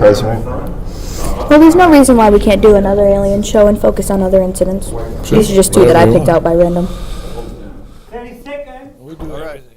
president? Well, there's no reason why we can't do another alien show and focus on other incidents. These are just two that I picked out by random. 30 seconds. We do everything.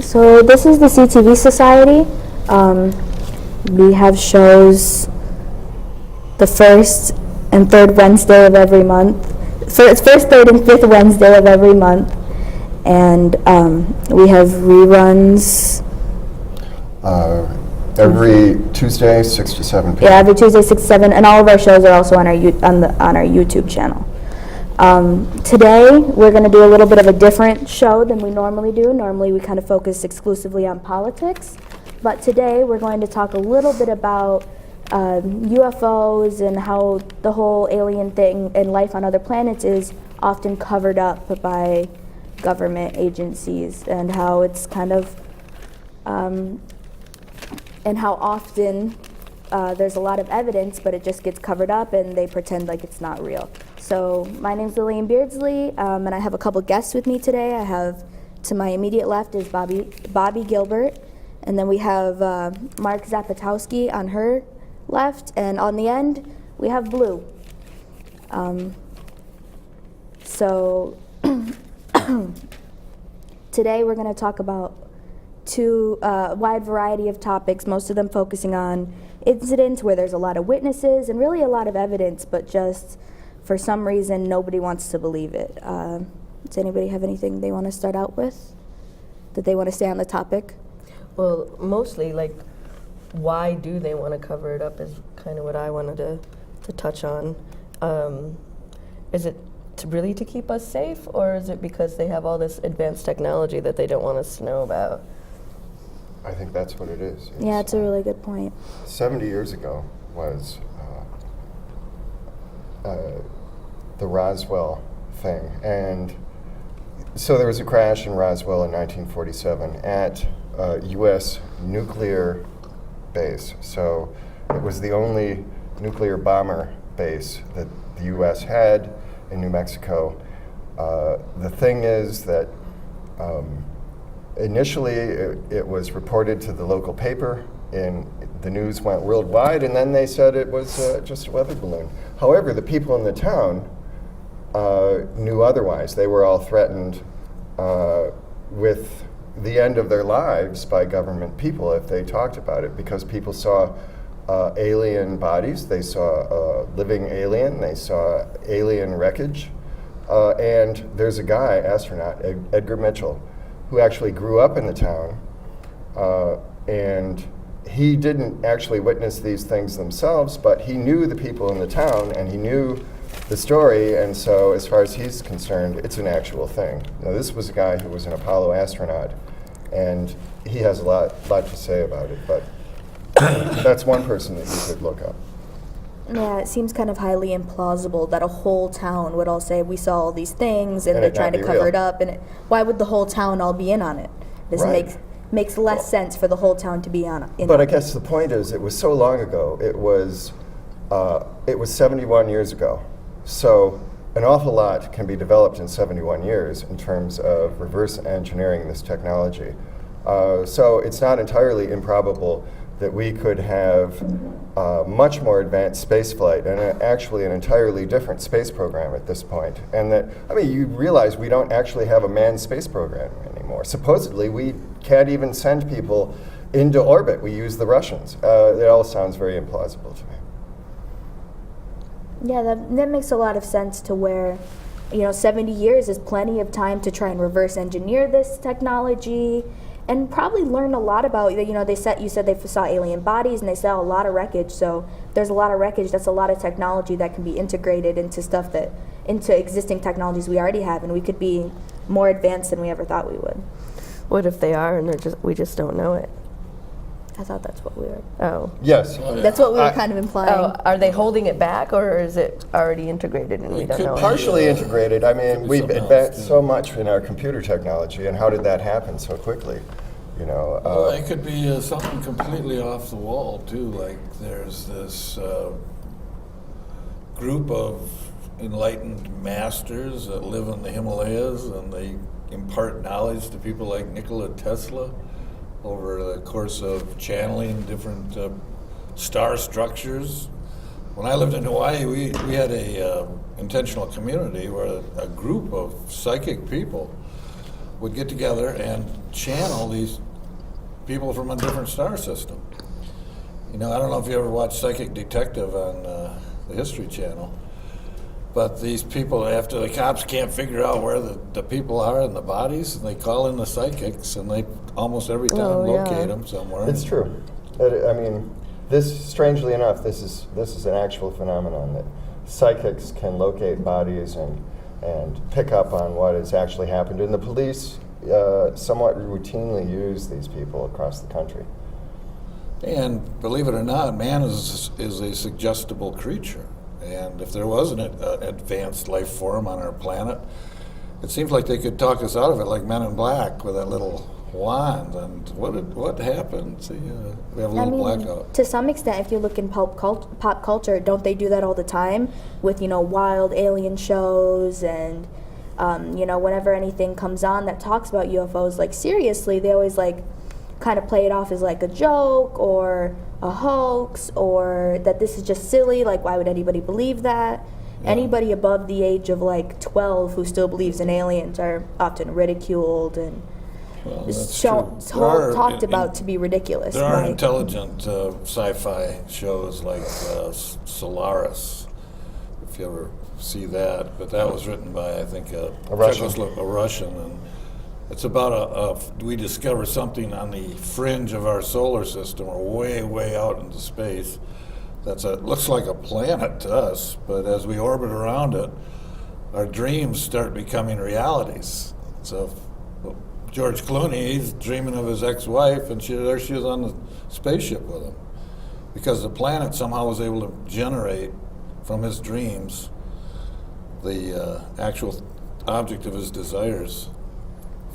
So this is the CTV Society. We have shows the first and third Wednesday of every month. First, third, and fifth Wednesday of every month. And we have reruns. Every Tuesday, 6 to 7 p.m. Yeah, every Tuesday, 6 to 7. And all of our shows are also on our YouTube channel. Today, we're going to do a little bit of a different show than we normally do. Normally, we kind of focus exclusively on politics. But today, we're going to talk a little bit about UFOs and how the whole alien thing and life on other planets is often covered up by government agencies, and how it's kind of, and how often there's a lot of evidence, but it just gets covered up and they pretend like it's not real. So my name's Lillian Beardsley, and I have a couple guests with me today. I have, to my immediate left is Bobby Gilbert, and then we have Mark Zapatowski on her left, and on the end we have Blue. So today we're going to talk about a wide variety of topics, most of them focusing on incidents where there's a lot of witnesses and really a lot of evidence, but just for some reason nobody wants to believe it. Does anybody have anything they want to start out with? That they want to stay on the topic? Well, mostly, like, why do they want to cover it up is kind of what I wanted to touch on. Is it really to keep us safe, or is it because they have all this advanced technology that they don't want us to know about? I think that's what it is. Yeah, it's a really good point. 70 years ago was the Roswell thing. And so there was a crash in Roswell in 1947 at a U.S. nuclear base. So it was the only nuclear bomber base that the U.S. had in New Mexico. The thing is that initially it was reported to the local paper, and the news went worldwide, and then they said it was just a weather balloon. However, the people in the town knew otherwise. They were all threatened with the end of their lives by government people if they talked about it, because people saw alien bodies, they saw a living alien, they saw alien wreckage, and there's a guy, astronaut, Edgar Mitchell, who actually grew up in the town, and he didn't actually witness these things themselves, but he knew the people in the town, and he knew the story, and so as far as he's concerned, it's an actual thing. Now, this was a guy who was an Apollo astronaut, and he has a lot to say about it, but that's one person that you could look up. Yeah, it seems kind of highly implausible that a whole town would all say, we saw all these things, and they're trying to cover it up, and why would the whole town all be in on it? This makes less sense for the whole town to be in on it. But I guess the point is, it was so long ago, it was 71 years ago. So an awful lot can be developed in 71 years in terms of reverse engineering this technology. So it's not entirely improbable that we could have much more advanced space flight and actually an entirely different space program at this point. And that, I mean, you realize we don't actually have a manned space program anymore. Supposedly, we can't even send people into orbit. We use the Russians. It all sounds very implausible to me. Yeah, that makes a lot of sense to where, 70 years is plenty of time to try and reverse engineer this technology and probably learn a lot about, you said they saw alien bodies and they saw a lot of wreckage. So there's a lot of wreckage. That's a lot of technology that can be integrated into into existing technologies we already have, and we could be more advanced than we ever thought we would. What if they are and we just don't know it? I thought that's what we were. Oh. Yes. That's what we were kind of implying. Oh, are they holding it back, or is it already integrated and we don't know? Partially integrated. I mean, we've something advanced else, so much in our computer technology, and how did that happen so quickly? Well, it could be something completely off the wall too. Like there's this group of enlightened masters that live in the Himalayas, and they impart knowledge to people like Nikola Tesla over the course of channeling different star structures. When I lived in Hawaii, we had a intentional community where a group of psychic people would get together and channel these people from a different star system. I don't know if you ever watched Psychic Detective on the History Channel, but these people, after the cops can't figure out where the people are in the bodies, and they call in the psychics, and they almost every time locate them somewhere. It's true. I mean, strangely enough, this is an actual phenomenon that psychics can locate bodies and pick up on what has actually happened. And the police somewhat routinely use these people across the country. And believe it or not, man is a suggestible creature. And if there was an advanced life form on our planet, it seems like they could talk us out of it, like Men in Black with that little wand. And what happened? See, we have a little blackout. To some extent, if you look in pop culture, don't they do that all the time with wild alien shows and whenever anything comes on that talks about UFOs, like seriously, they always kind of play it off as like a joke or a hoax, or that this is just silly, like why would anybody believe that? Yeah. Anybody above the age of 12 who still believes in aliens are often ridiculed and talked about to be ridiculous. There are intelligent sci-fi shows like Solaris, if you ever see that, but that was written by, I think, a Russian, and it's about we discover something on the fringe of our solar system, or way, way out into space. Looks like a planet to us, but as we orbit around it, our dreams start becoming realities. So George Clooney, he's dreaming of his ex-wife, and there she is on the spaceship with him, because the planet somehow was able to generate from his dreams the actual object of his desires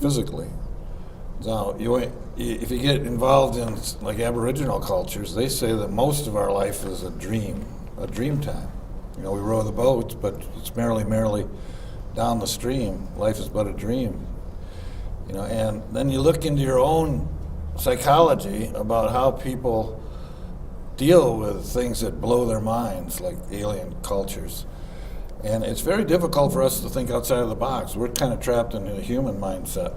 physically. Now, if you get involved in like Aboriginal cultures, they say that most of our life is a dream time. We row the boats, but it's merrily down the stream. Life is but a dream. And then you look into your own psychology about how people deal with things that blow their minds, like alien cultures. And it's very difficult for us to think outside of the box. We're kind of trapped in a human mindset.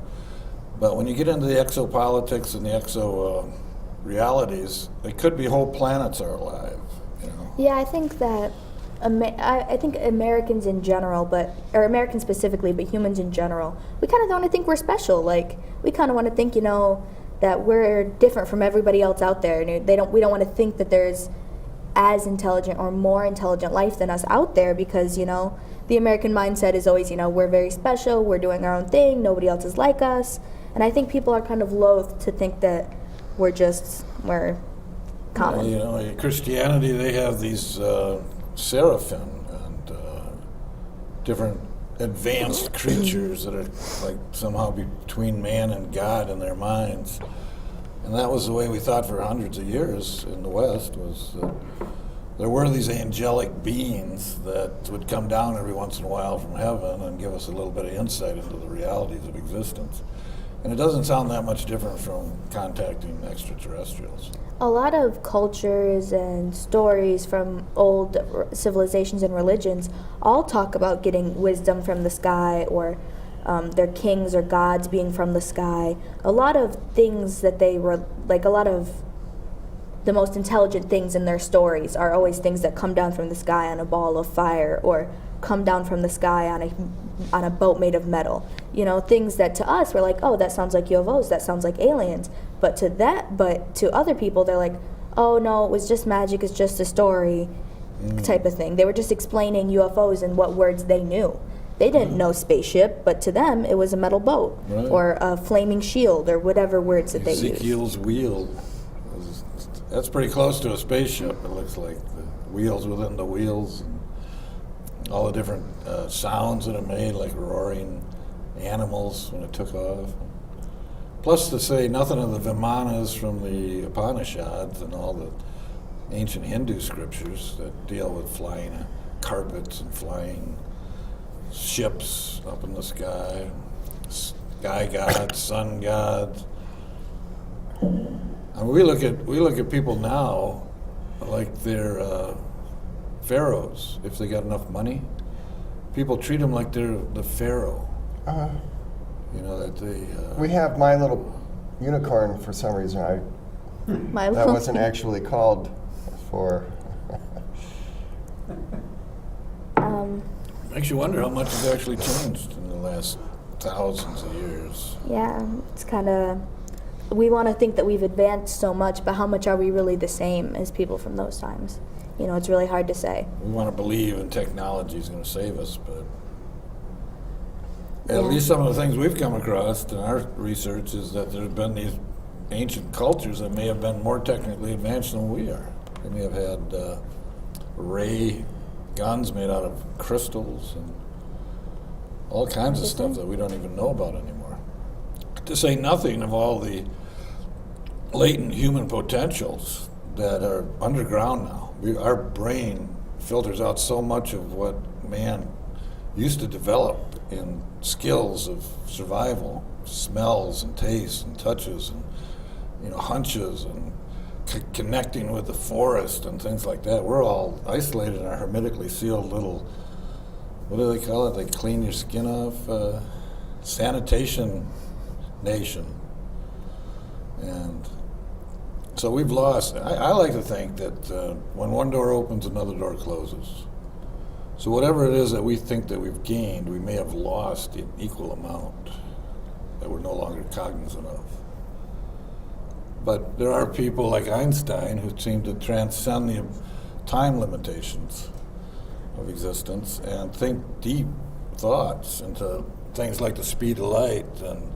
But when you get into the exopolitics and the exo-realities, it could be whole planets are alive. Yeah, I think that I think Americans in general, or Americans specifically, but humans in general, we kind of don't want to think we're special. Like, we kind of want to think, that we're different from everybody else out there. And we don't want to think that there's as intelligent or more intelligent life than us out there, because the American mindset is always we're very special, we're doing our own thing, nobody else is like us, and I think people are kind of loath to think that we're common. In Christianity, they have these seraphim and different advanced creatures that are like somehow between man and God in their minds. And that was the way we thought for hundreds of years in the West, was there were these angelic beings that would come down every once in a while from heaven and give us a little bit of insight into the realities of existence. And it doesn't sound that much different from contacting extraterrestrials. A lot of cultures and stories from old civilizations and religions all talk about getting wisdom from the sky, or their kings or gods being from the sky. A lot of things that they were, like a lot of the most intelligent things in their stories are always things that come down from the sky on a ball of fire, or come down from the sky on a boat made of metal. You know, things that to us we're like, oh, that sounds like UFOs, that sounds like aliens. But to other people, they're like, oh no, it was just magic, it's just a story, type of thing. They were just explaining UFOs in what words they knew. They didn't know spaceship, but to them it was a metal boat, Right. or a flaming shield, or whatever words that they used. Ezekiel's wheel, that's pretty close to a spaceship. It looks like the wheels within the wheels, and all the different sounds that it made, like roaring animals when it took off. Plus, to say nothing of the Vimanas from the Upanishads and all the ancient Hindu scriptures that deal with flying carpets and flying ships up in the sky, sky gods, sun gods. I mean, we look at people now like they're pharaohs. If they got enough money, people treat them like they're the pharaoh. You know that they. We have My Little Unicorn for some reason. My That wasn't actually called for. Makes you wonder how much has actually changed in the last thousands of years. Yeah, it's kind of, we want to think that we've advanced so much, but how much are we really the same as people from those times? You know, it's really hard to say. We want to believe in technology is going to save us, but at Yeah. least some of the things we've come across in our research is that there's been these ancient cultures that may have been more technically advanced than we are. They may have had ray guns made out of crystals and all kinds of stuff that we don't even know about anymore. To say nothing of all the latent human potentials that are underground now. Our brain filters out so much of what man used to develop in skills of survival, smells and tastes and touches and, you know, hunches and connecting with the forest and things like that. We're all isolated in our hermetically sealed little, what do they call it? They clean your skin off? Sanitation nation. And so we've lost. I like to think that when one door opens, another door closes. So whatever it is that we think that we've gained, we may have lost in equal amount that we're no longer cognizant of. But there are people like Einstein who seem to transcend the time limitations of existence and think deep thoughts into things like the speed of light and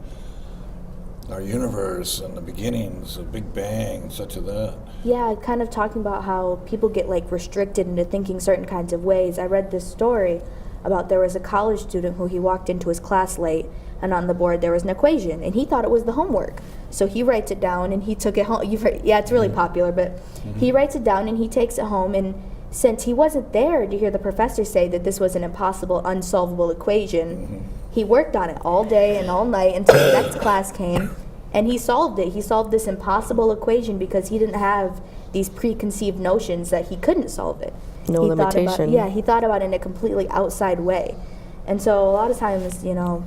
our universe and the beginnings, the Big Bang, such as that. Yeah, kind of talking about how people get like restricted into thinking certain kinds of ways. I read this story about there was a college student who he walked into his class late, and on the board there was an equation, and he thought it was the homework. So he writes it down and he took it home. Yeah, it's really popular, but he writes it down and he takes it home, and since he wasn't there to hear the professor say that this was an impossible, unsolvable equation, he worked on it all day and all night until the next class came, and he solved it. He solved this impossible equation because he didn't have these preconceived notions that he couldn't solve it. No limitation. He thought about it in a completely outside way. And so a lot of times, you know,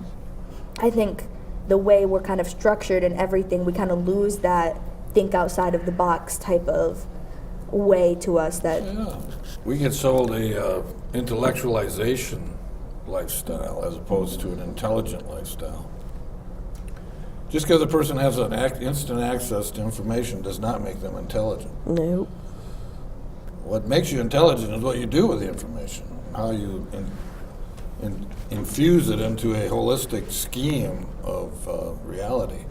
I think the way we're kind of structured and everything, we kind of lose that think outside of the box type of way to us that... Yeah. We get sold a intellectualization lifestyle as opposed to an intelligent lifestyle. Just because a person has an instant access to information does not make them intelligent. Nope. What makes you intelligent is what you do with the information, how you infuse it into a holistic scheme of reality.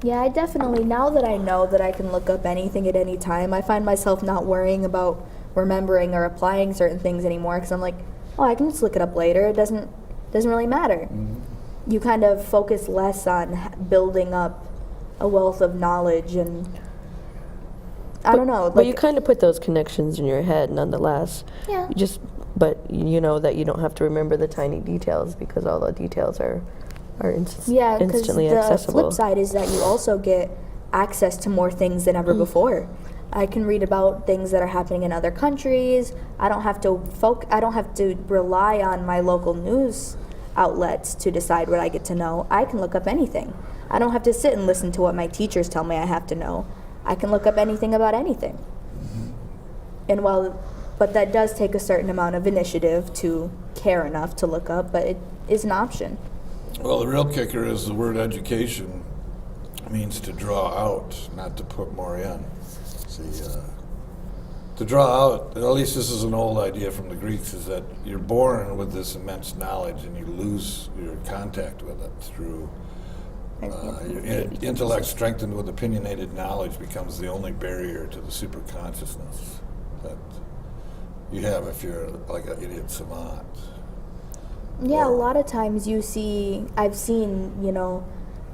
Yeah, I definitely, now that I know that I can look up anything at any time, I find myself not worrying about remembering or applying certain things anymore, because I'm like, oh, I can just look it up later. It doesn't really matter. You kind of focus less on building up a wealth of knowledge, and I don't know. But you kind of put those connections in your head nonetheless. Yeah. But you know that you don't have to remember the tiny details because all the details are Yeah, because instantly the accessible. flip side is that you also get access to more things than ever before. I can read about things that are happening in other countries. I don't have to rely on my local news outlets to decide what I get to know. I can look up anything. I don't have to sit and listen to what my teachers tell me I have to know. I can look up anything about anything. And but that does take a certain amount of initiative to care enough to look up, but it is an option. Well, the real kicker is the word education means to draw out, not to put more in. See, to draw out, at least this is an old idea from the Greeks, is that you're born with this immense knowledge and you lose your contact with it through your intellect strengthened with opinionated knowledge becomes the only barrier to the super consciousness that you have if you're like an idiot savant. Yeah, a lot of times I've seen,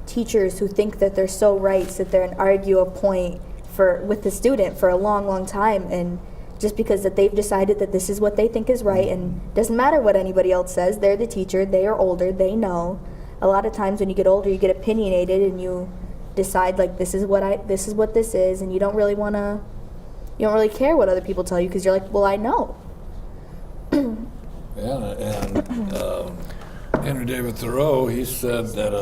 teachers who think that they're so right, sit there and argue a point with the student for a long, long time, and just because that they've decided that this is what they think is right, and doesn't matter what anybody else says, they're the teacher, they are older, they know. A lot of times when you get older, you get opinionated and you decide like this is what this is, and you don't really care what other people tell you because you're like, well, I know. Yeah, and Henry David Thoreau, he said that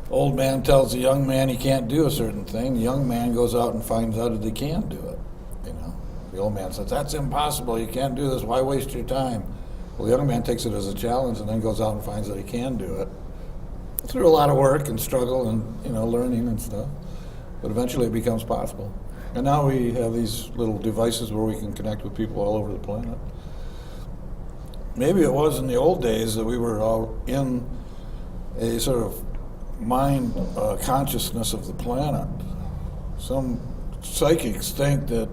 old man tells a young man he can't do a certain thing. The young man goes out and finds out that he can do it. The old man says, that's impossible, you can't do this, why waste your time? Well, the young man takes it as a challenge and then goes out and finds that he can do it. Through a lot of work and struggle and, learning and stuff. But eventually it becomes possible. And now we have these little devices where we can connect with people all over the planet. Maybe it was in the old days that we were all in a sort of mind consciousness of the planet. Some psychics think that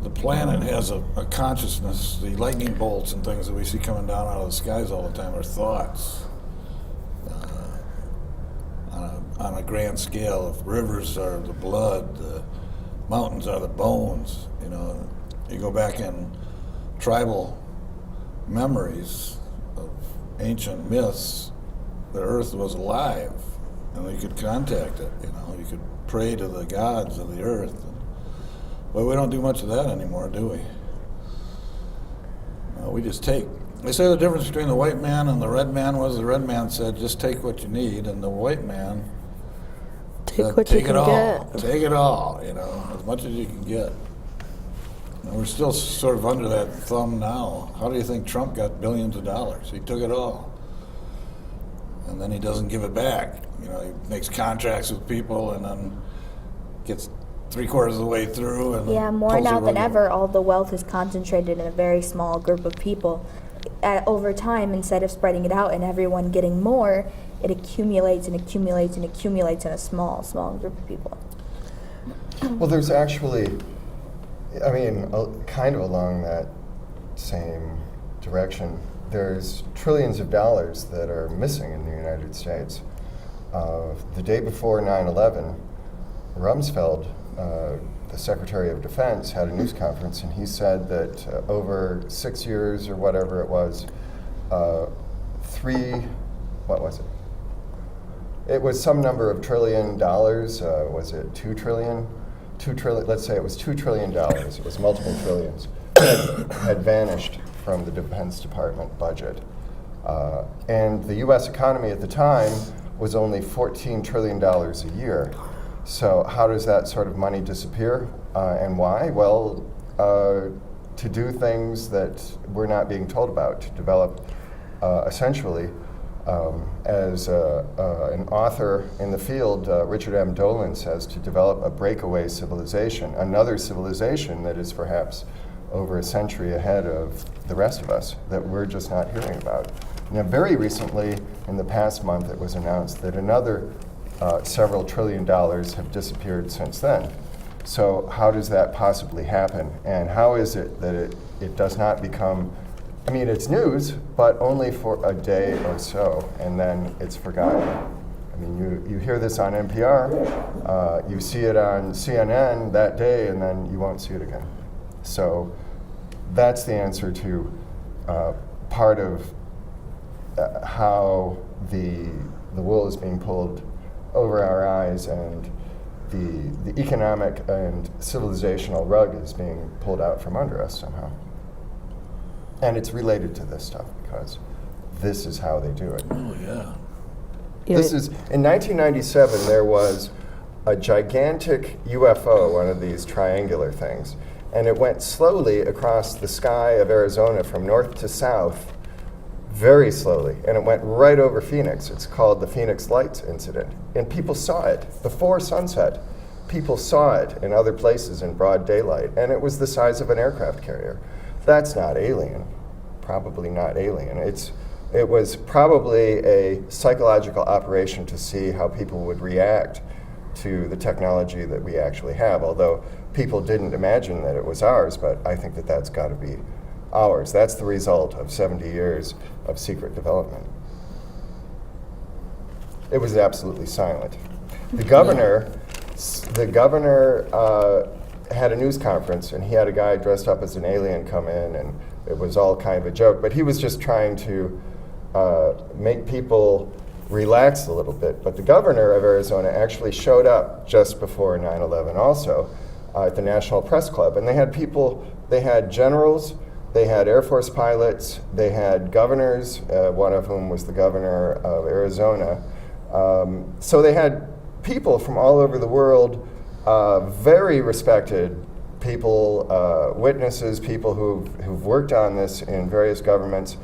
the planet has a consciousness. The lightning bolts and things that we see coming down out of the skies all the time are thoughts on a grand scale. If rivers are the blood, the mountains are the bones. You go back in tribal memories of ancient myths, the earth was alive and you could contact it. You could pray to the gods of the earth. But we don't do much of that anymore, do we? No, we just take. They say the difference between the white man and the red man was the red man said, just take what you need, and the white man said, take it all. Take it all, as much as you can get. And we're still sort of under that thumb now. How do you think Trump got billions of dollars? He took it all. And then he doesn't give it back. He makes contracts with people and then gets 3/4 of the way through. And yeah, more now than ever, all the wealth is concentrated in a very small group of people. Over time, instead of spreading it out and everyone getting more, it accumulates and accumulates and accumulates in a small, small group of people. Well, there's actually, kind of along that same direction, there's trillions of dollars that are missing in the United States. The day before 9/11, Rumsfeld, the Secretary of Defense, had a news conference, and he said that over 6 years or whatever it was, what was it? It was some number of $1 trillion. Was it 2 trillion? 2 trillion. Let's say it was $2 trillion. It was multiple trillions had vanished from the Defense Department budget, and the U.S. economy at the time was only $14 trillion a year. So how does that sort of money disappear, and why? Well, to do things that we're not being told about, to develop, essentially, as an author in the field, Richard M. Dolan says, to develop a breakaway civilization, another civilization that is perhaps over a century ahead of the rest of us, that we're just not hearing about. Now, very recently, in the past month, it was announced that another several $1 trillion have disappeared since then. So how does that possibly happen? And how is it that it does not become, it's news, but only for a day or so, and then it's forgotten. mean, you hear this on NPR, you see it on CNN that day, and then you won't see it again. So that's the answer to part of how the wool is being pulled over our eyes, and the economic and civilizational rug is being pulled out from under us somehow. And it's related to this stuff because this is how they do it. Oh, yeah. This is, in 1997, there was a gigantic UFO, one of these triangular things, and it went slowly across the sky of Arizona from north to south, very slowly, and it went right over Phoenix. It's called the Phoenix Lights incident, and people saw it before sunset. People saw it in other places in broad daylight, and it was the size of an aircraft carrier. That's not alien, probably not alien. It was probably a psychological operation to see how people would react to the technology that we actually have, although people didn't imagine that it was ours, but I think that that's got to be ours. That's the result of 70 years of secret development. It was absolutely silent. The governor had a news conference, and he had a guy dressed up as an alien come in, and it was all kind of a joke, but he was just trying to make people relax a little bit. But the governor of Arizona actually showed up just before 9/11 also at the National Press Club, and they had people, they had generals, they had Air Force pilots, they had governors, one of whom was the governor of Arizona. So they had people from all over the world, very respected people, witnesses, people who've worked on this in various governments,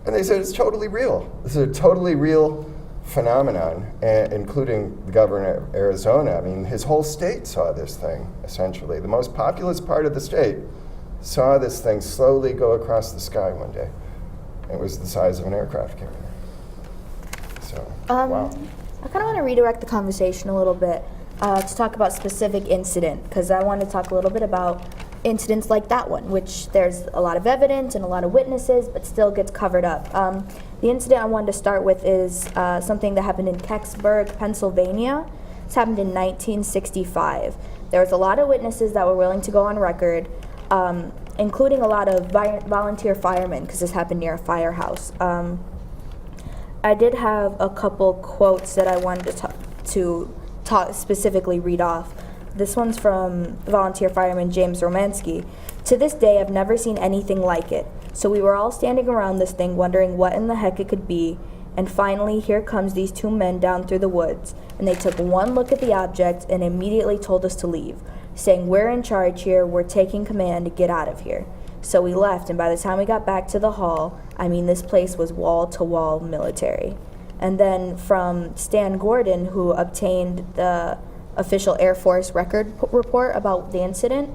and they said it's totally real. This is a totally real phenomenon, including the governor of Arizona. I mean, his whole state saw this thing, essentially. The most populous part of the state saw this thing slowly go across the sky one day. It was the size of an aircraft carrier. So, wow. I kind of want to redirect the conversation a little bit to talk about specific incident, because I want to talk a little bit about incidents like that one, which there's a lot of evidence and a lot of witnesses, but still gets covered up. The incident I wanted to start with is something that happened in Kecksburg, Pennsylvania. This happened in 1965. There was a lot of witnesses that were willing to go on record, including a lot of volunteer firemen, because this happened near a firehouse. I did have a couple quotes that I wanted to specifically read off. This one's from volunteer fireman James Romansky. "To this day, I've never seen anything like it. So we were all standing around this thing wondering what in the heck it could be, and finally here comes these two men down through the woods, and they took one look at the object and immediately told us to leave, saying, 'We're in charge here, we're taking command, get out of here.' So we left, and by the time we got back to the hall, I mean, this place was wall-to-wall military." And then from Stan Gordon, who obtained the official Air Force record report about the incident,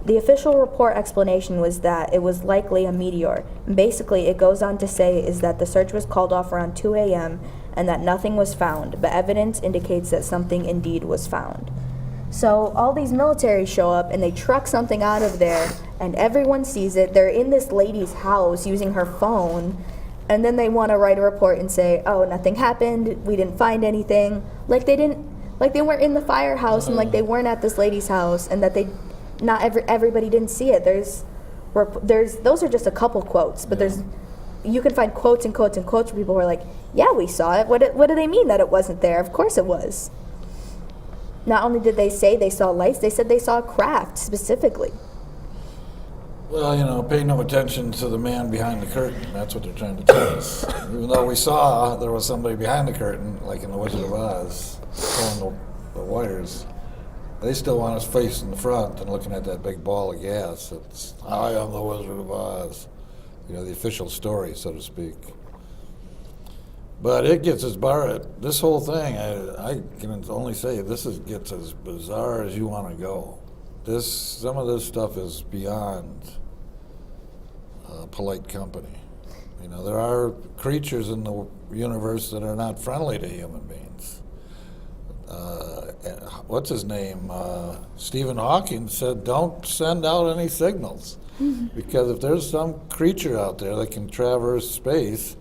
the official report explanation was that it was likely a meteor. And basically, it goes on to say is that the search was called off around 2 a.m. and that nothing was found, but evidence indicates that something indeed was found. So all these military show up and they truck something out of there, and everyone sees it. They're in this lady's house using her phone, and then they want to write a report and say, "Oh, nothing happened. We didn't find anything." Like they weren't in the firehouse, and like they weren't at this lady's house, and that everybody didn't see it. There's those are just a couple quotes, but you can find quotes and quotes and quotes where people were like, "Yeah, we saw it. What do they mean that it wasn't there? Of course it was." Not only did they say they saw lights, they said they saw a craft specifically. Well, pay no attention to the man behind the curtain. That's what they're trying to tell us. Even though we saw there was somebody behind the curtain, like in The Wizard of Oz, pulling the wires, they still want us facing the front and looking at that big ball of gas. It's, "I am the Wizard of Oz." The official story, so to speak. But it gets this whole thing, I can only say gets as bizarre as you want to go. Some of this stuff is beyond polite company. There are creatures in the universe that are not friendly to human beings. What's his name? Stephen Hawking said, "Don't send out any signals." Because if there's some creature out there that can traverse space,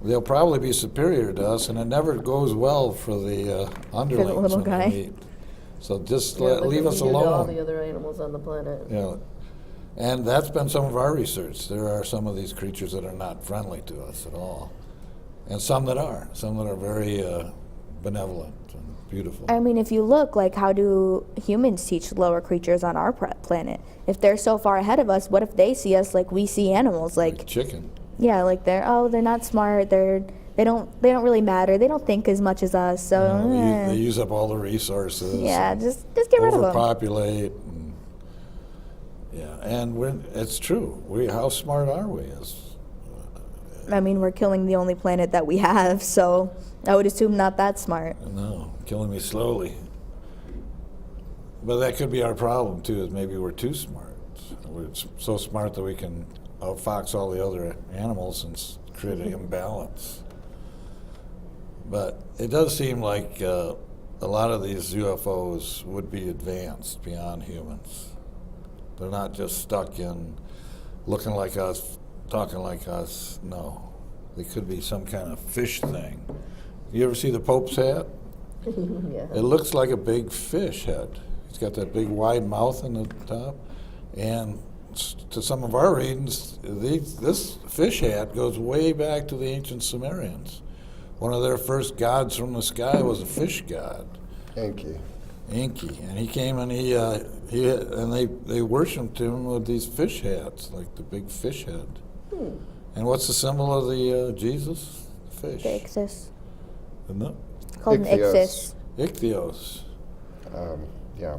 they'll probably be superior to us, and it never goes well for the underlings little when guy. they meet. So just Yeah, like leave what us we do to all alone. the other animals on the planet. Yeah. And that's been some of our research. There are some of these creatures that are not friendly to us at all. And some that are very benevolent and beautiful. I mean, if you look, like, how do humans teach lower creatures on our planet? If they're so far ahead of us, what if they see us like we see animals? Like chicken. Yeah, like they're not smart. They don't really matter. They don't think as much as us. So They use up all the resources. yeah, just get rid of them. Overpopulate. And it's true. How smart are we? I mean, we're killing the only planet that we have, so I would assume not that smart. No, killing me slowly. But that could be our problem too. Is maybe we're too smart. We're so smart that we can outfox all the other animals and create an imbalance. But it does seem like a lot of these UFOs would be advanced beyond humans. They're not just stuck in looking like us, talking like us. No, they could be some kind of fish thing. You ever see the Pope's hat? Yeah. It looks like a big fish head. He's got that big wide mouth in the top. And to some of our readings, this fish hat goes way back to the ancient Sumerians. One of their first gods from the sky was a fish god. Enki. And he came and they worshipped him with these fish hats, like the big fish head. And what's the symbol of the Jesus? Fish. The ichthys. Isn't it? Called an ichthys. Ichthyos. Yeah.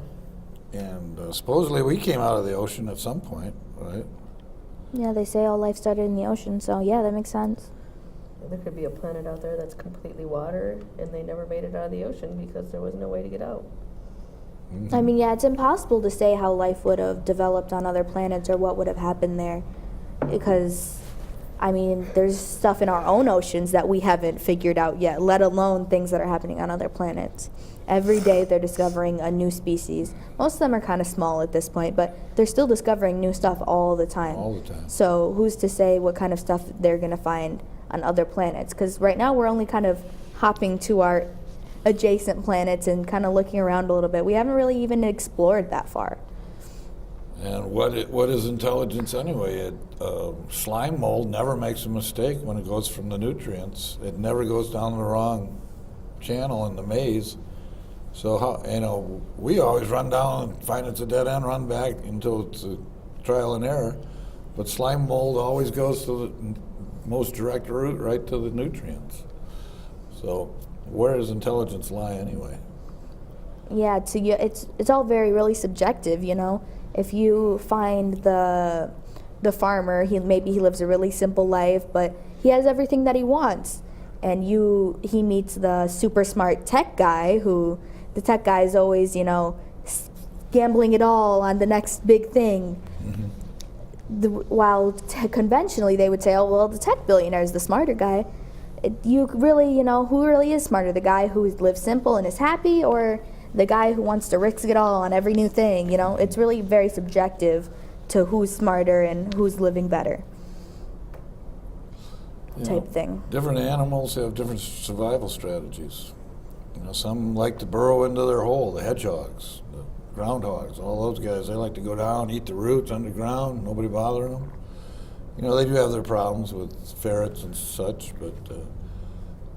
And supposedly we came out of the ocean at some point, right? Yeah, they say all life started in the ocean, so yeah, that makes sense. There could be a planet out there that's completely water, and they never made it out of the ocean because there was no way to get out. I mean, yeah, it's impossible to say how life would have developed on other planets or what would have happened there. Because, I mean, there's stuff in our own oceans that we haven't figured out yet, let alone things that are happening on other planets. Every day they're discovering a new species. Most of them are kind of small at this point, but they're still discovering new stuff all the time. All the time. So who's to say what kind of stuff they're going to find on other planets? Because right now we're only kind of hopping to our adjacent planets and kind of looking around a little bit. We haven't really even explored that far. And what is intelligence anyway? Slime mold never makes a mistake when it goes from the nutrients. It never goes down the wrong channel in the maze. So we always run down and find it's a dead end, run back until it's a trial and error. But slime mold always goes to the most direct route, right to the nutrients. So where does intelligence lie anyway? Yeah, to you, it's all really subjective, you know. If you find the farmer, maybe he lives a really simple life, but he has everything that he wants, and he meets the super smart tech guy the tech guy is always, gambling it all on the next big thing. Mm-hmm. While conventionally they would say, oh, well, the tech billionaire is the smarter guy. You really, who really is smarter? The guy who lives simple and is happy, or the guy who wants to risk it all on every new thing? It's really very subjective to who's smarter and who's living better type thing. Different animals have different survival strategies. Some like to burrow into their hole, the hedgehogs, the groundhogs, all those guys, they like to go down, eat the roots underground, nobody bothering them. They do have their problems with ferrets and such, but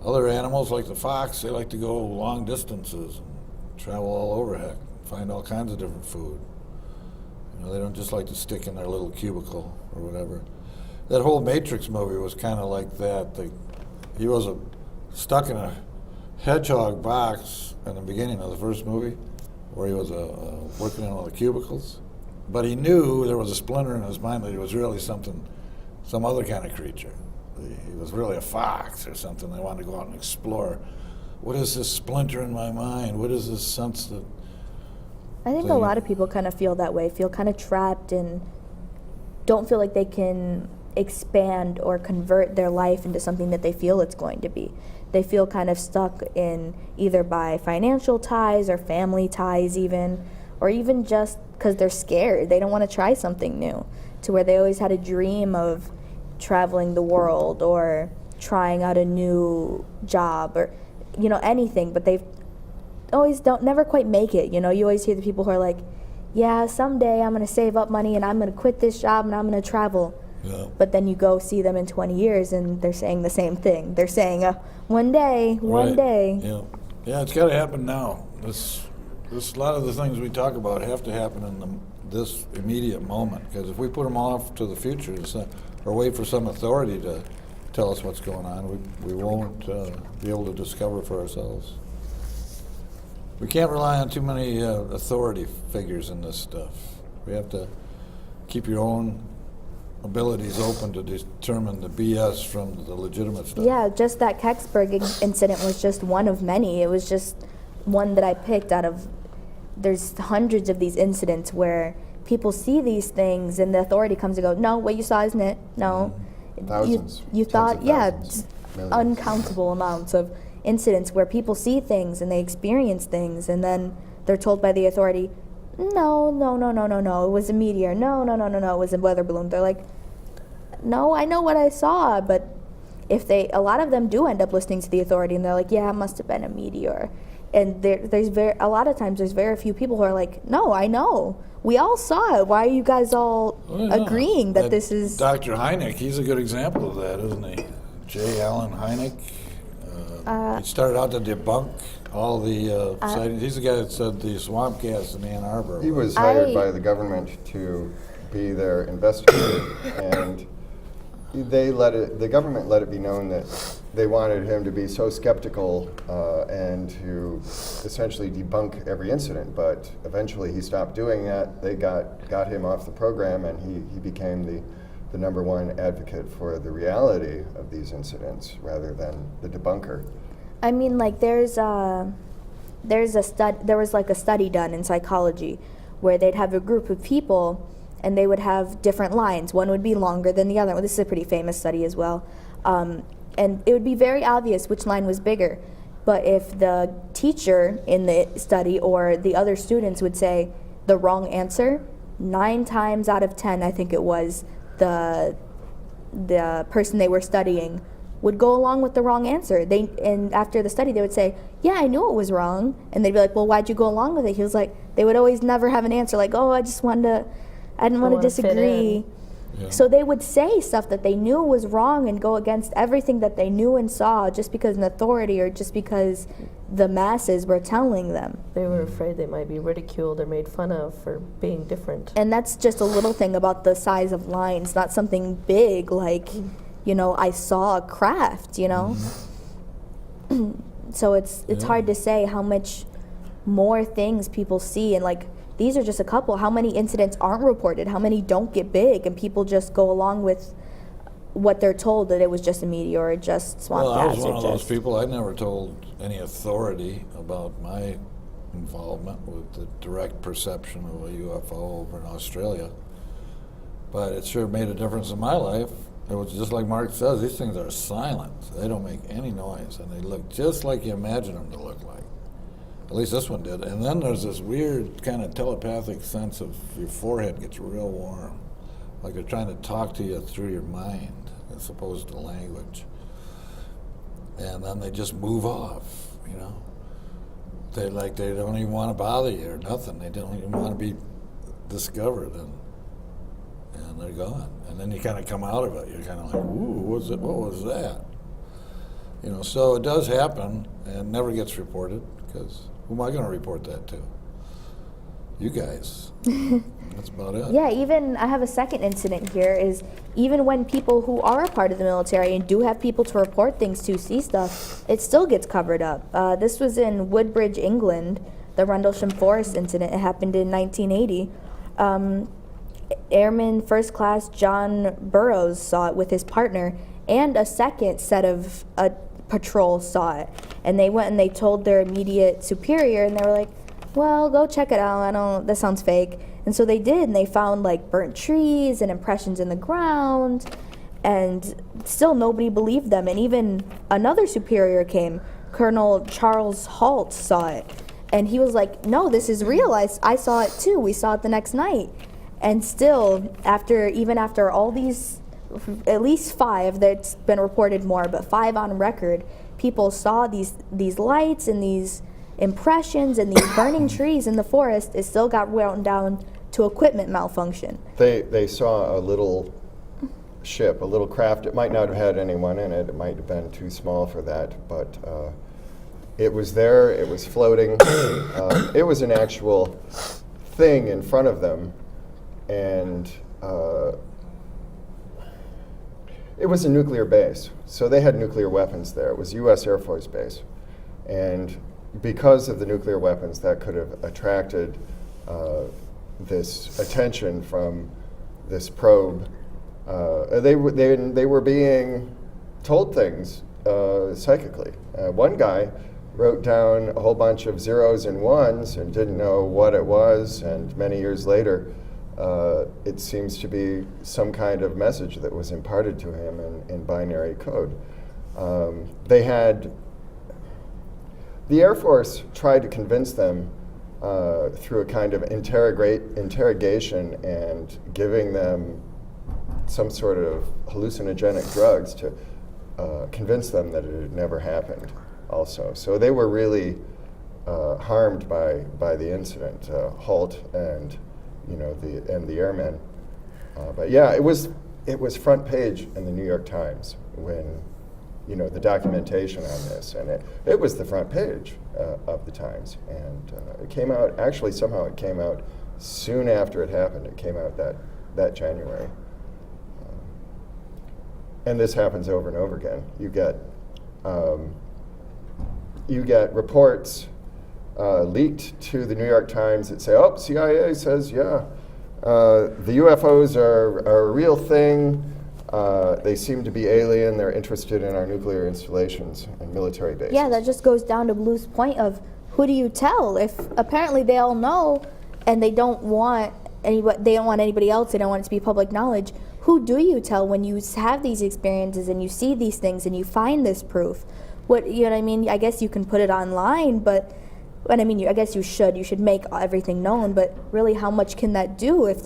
other animals like the fox, they like to go long distances and travel all over, heck, find all kinds of different food. They don't just like to stick in their little cubicle or whatever. That whole Matrix movie was kind of like that. He was stuck in a hedgehog box in the beginning of the first movie, where he was working in all the cubicles. But he knew there was a splinter in his mind that he was really some other kind of creature. He was really a fox or something. They wanted to go out and explore. What is this splinter in my mind? What is this sense that... I think a lot of people kind of feel that way, feel kind of trapped and don't feel like they can expand or convert their life into something that they feel it's going to be. They feel kind of stuck in either by financial ties or family ties even, or even just because they're scared. They don't want to try something new, to where they always had a dream of traveling the world or trying out a new job or, you know, anything, but they've always never quite make it. You know, you always hear the people who are like, yeah, someday I'm going to save up money and I'm going to quit this job and I'm going to travel. Yeah. But then you go see them in 20 years and they're saying the same thing. They're saying, one day, one Right. day. Yeah, yeah, it's got to happen now. This a lot of the things we talk about have to happen in this immediate moment, because if we put them off to the future or wait for some authority to tell us what's going on, we won't be able to discover for ourselves. We can't rely on too many authority figures in this stuff. We have to keep your own abilities open to determine the BS from the legitimate stuff. Yeah, just that Kecksburg incident was just one of many. It was just one that I picked out of, there's hundreds of these incidents where people see these things and the authority comes and goes, no, what you saw isn't it? No. Thousands, You tens thought, of yeah, thousands, just millions. uncountable amounts of incidents where people see things and they experience things and then they're told by the authority, no, it was a meteor. No, it was a weather balloon. They're like, no, I know what I saw, but a lot of them do end up listening to the authority and they're like, yeah, it must have been a meteor. And a lot of times there's very few people who are like, no, I know. We all saw it. Why are you guys all agreeing that this is... Dr. Hynek, he's a good example of that, isn't he? J. Allen Hynek. He started out to debunk all the sightings. He's the guy that said the swamp gas in Ann Arbor. He was hired by the government to be their investigator, and the government let it be known that they wanted him to be so skeptical and to essentially debunk every incident. But eventually he stopped doing that. They got him off the program, and he became the number one advocate for the reality of these incidents rather than the debunker. I mean, like there was like a study done in psychology where they'd have a group of people and they would have different lines. One would be longer than the other. Well, this is a pretty famous study as well. And it would be very obvious which line was bigger. But if the teacher in the study or the other students would say the wrong answer, 9 times out of 10, I think it was, the person they were studying would go along with the wrong answer. And after the study, they would say, yeah, I knew it was wrong. And they'd be like, well, why'd you go along with it? He was like, they would always never have an answer, like, oh, I didn't want to disagree. Yeah. So they would say stuff that they knew was wrong and go against everything that they knew and saw just because an authority or just because the masses were telling them. They were afraid they might be ridiculed or made fun of for being different. And that's just a little thing about the size of lines, not something big like, you know, I saw a craft, you know? So it's hard to say how much more things people see, and like, these are just a couple. How many incidents aren't reported? How many don't get big and people just go along with what they're told, that it was just a meteor or just swamp Well, I gas? was one of those people. I never told any authority about my involvement with the direct perception of a UFO over in Australia. But it sure made a difference in my life. It was just like Mark says, these things are silent. They don't make any noise, and they look just like you imagine them to look like. At least this one did. And then there's this weird kind of telepathic sense of your forehead gets real warm, like they're trying to talk to you through your mind as opposed to language. And then they just move off, you know. They don't even want to bother you or nothing. They don't even want to be discovered, and they're gone. And then you kind of come out of it. You're kind of like, ooh, what was that? You know, so it does happen and never gets reported, because who am I going to report that to? You guys. That's about it. Yeah, even I have a second incident here is even when people who are a part of the military and do have people to report things to see stuff, it still gets covered up. This was in Woodbridge, England, the Rendlesham Forest incident. It happened in 1980. Airman First Class John Burroughs saw it with his partner, and a second set of patrol saw it. And they went and they told their immediate superior, and they were like, well, go check it out. That sounds fake. And so they did, and they found like burnt trees and impressions in the ground, and still nobody believed them. And even another superior came, Colonel Charles Halt, saw it. And he was like, no, this is real. I saw it too. We saw it the next night. And still, even after all these at least 5, that's been reported more, but 5 on record, people saw these lights and these impressions and these burning trees in the forest. It still got wound down to equipment malfunction. They saw a little ship, a little craft. It might not have had anyone in it. It might have been too small for that, but it was there. It was floating. It was an actual thing in front of them, and it was a nuclear base. So they had nuclear weapons there. It was U.S. Air Force Base, and because of the nuclear weapons, that could have attracted this attention from this probe. They were being told things psychically. One guy wrote down a whole bunch of zeros and ones and didn't know what it was, and many years later, it seems to be some kind of message that was imparted to him in binary code. The Air Force tried to convince them through a kind of interrogation and giving them some sort of hallucinogenic drugs to convince them that it had never happened also. So they were really harmed by the incident, Holt and the airmen. But yeah, it was front page in the New York Times when the documentation on this, and it was the front page of the Times, and it came out, actually somehow it came out soon after it happened. It came out that January. And this happens over and over again. You get reports leaked to the New York Times that say, oh, CIA says, yeah, the UFOs are a real thing. They seem to be alien. They're interested in our nuclear installations and military bases. Yeah, that just goes down to Blue's point of who do you tell? If apparently they all know and they don't want anybody else, they don't want it to be public knowledge, who do you tell when you have these experiences and you see these things and you find this proof? What I mean? I guess you can put it online, but I mean, I guess you should make everything known, but really how much can that do if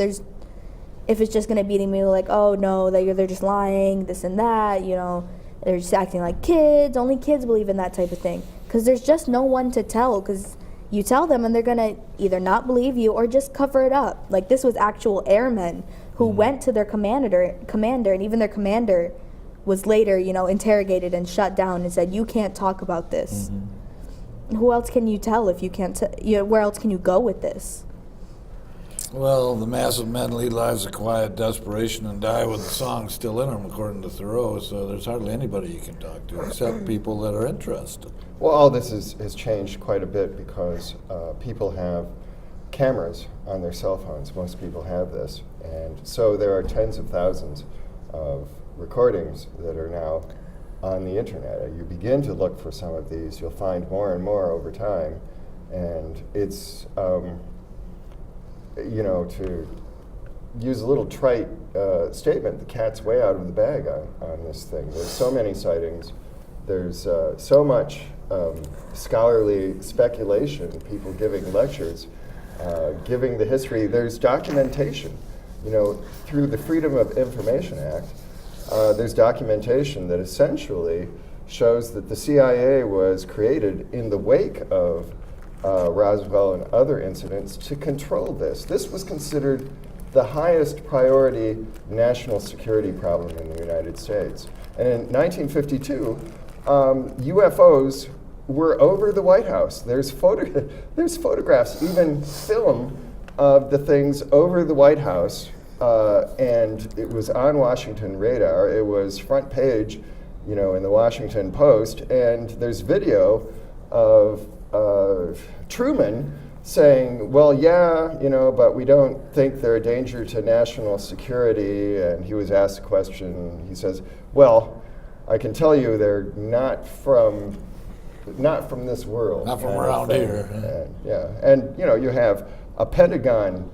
it's just going to be me like, oh no, they're just lying, this and that, they're just acting like kids, only kids believe in that type of thing. Because there's just no one to tell, because you tell them and they're going to either not believe you or just cover it up. Like this was actual airmen who went to their commander, and even their commander was later, interrogated and shut down and said, you can't talk about this. Mm-hmm. Who else can you tell if you can't, where else can you go with this? Well, the massive men lead lives of quiet desperation and die with the song still in them, according to Thoreau, so there's hardly anybody you can talk to except people that are interested. Well, all this has changed quite a bit because people have cameras on their cell phones. Most people have this. And so there are tens of thousands of recordings that are now on the internet. You begin to look for some of these. You'll find more and more over time. And it's... to use a little trite statement, the cat's way out of the bag on this thing. There's so many sightings. There's so much scholarly speculation, people giving lectures, giving the history. There's documentation. Through the Freedom of Information Act, there's documentation that essentially shows that the CIA was created in the wake of Roswell and other incidents to control this. This was considered the highest priority national security problem in the United States. And in 1952, UFOs were over the White House. There's photographs, even film, of the things over the White House, and it was on Washington radar. It was front page, in the Washington Post, and there's video of Truman saying, well, yeah, but we don't think they're a danger to national security. And he was asked a question. He says, well, I can tell you they're not from this world. Not from around here. And you have a Pentagon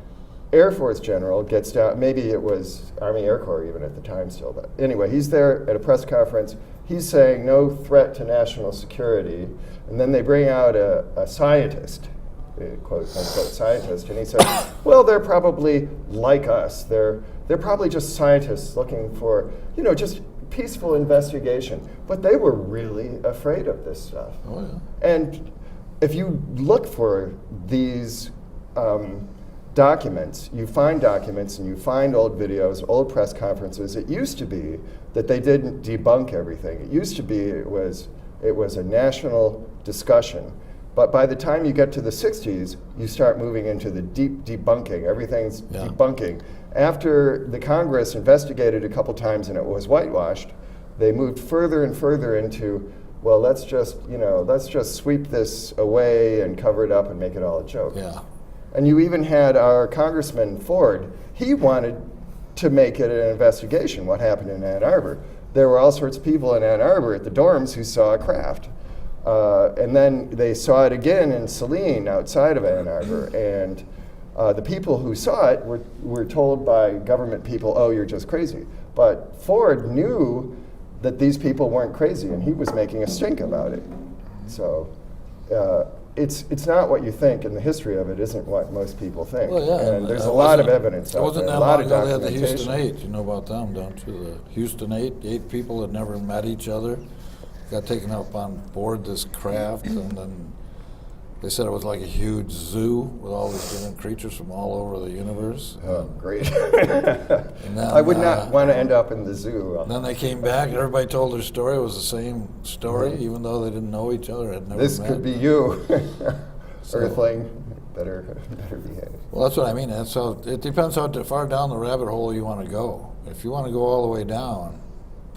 Air Force general gets down, maybe it was Army Air Corps even at the time still, but anyway, he's there at a press conference. He's saying no threat to national security. And then they bring out a scientist quote unquote scientist, and he said, well, they're probably like us. They're probably just scientists looking for, just peaceful investigation. But they were really afraid of this stuff. Oh, yeah. And if you look for these documents, you find documents and you find old videos, old press conferences. It used to be that they didn't debunk everything. It used to be it was a national discussion. But by the time you get to the 60s, you start moving into the deep debunking. Everything's debunking. After the Congress investigated a couple times and it was whitewashed, they moved further and further into, well, let's just sweep this away and cover it up and make it all a joke. Yeah. And you even had our Congressman Ford. He wanted to make it an investigation, what happened in Ann Arbor. There were all sorts of people in Ann Arbor at the dorms who saw a craft. And then they saw it again in Saline outside of Ann Arbor. And the people who saw it were told by government people, oh, you're just crazy. But Ford knew that these people weren't crazy, and he was making a stink about it. So it's not what you think, and the history of it isn't what most people think. Well, yeah, and there's a lot of evidence it out wasn't there, that a lot long of ago they had the documentation. Houston 8. You know about them, don't you? The Houston 8, 8 people had never met each other, got taken up on board this craft, and then they said it was like a huge zoo with all these different creatures from all over the universe. Oh, great. And then, I would not want to end up in the zoo. Then they came back, and everybody told their story. It was the same story, even though they didn't know each other, had never This met. could be you, So- Earthling. Better behave. Well, that's what I mean. That's how it depends how far down the rabbit hole you want to go. If you want to go all the way down